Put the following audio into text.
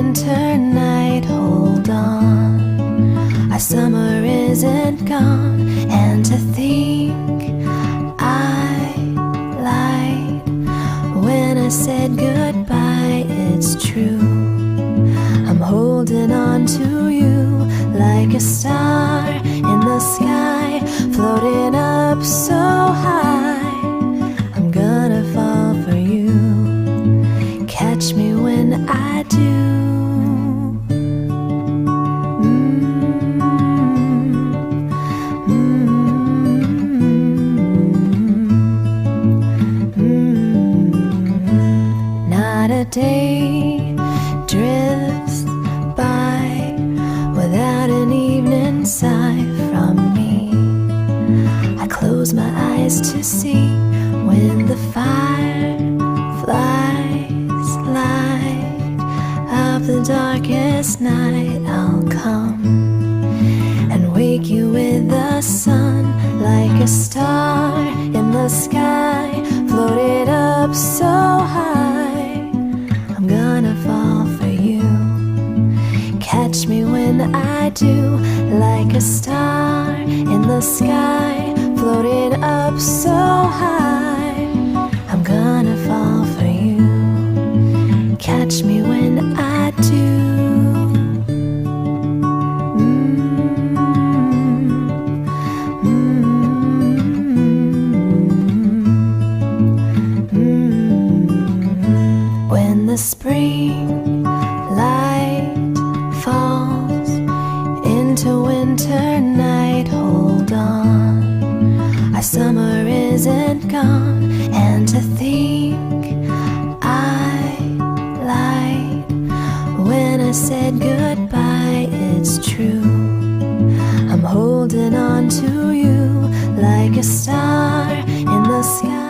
winter night, hold on. Our summer isn't gone, and to think I lied when I said goodbye. It's true, I'm holding on to you like a star in the sky, floating up so high. I'm gonna fall for you, catch me when I do. Not a day drifts by without an evening sigh from me. I close my eyes to see when the fireflies light up the darkest night. I'll come and wake you with the sun like a star in the sky, floated up so high. I'm gonna fall for you, catch me when I do, like a star in the sky, floating up so high. I'm gonna fall for you, catch me when I do. When the spring light falls into winter night, hold on. Our summer isn't gone, and to think I lied when I said goodbye. It's true, I'm holding on to you like a star in the sky.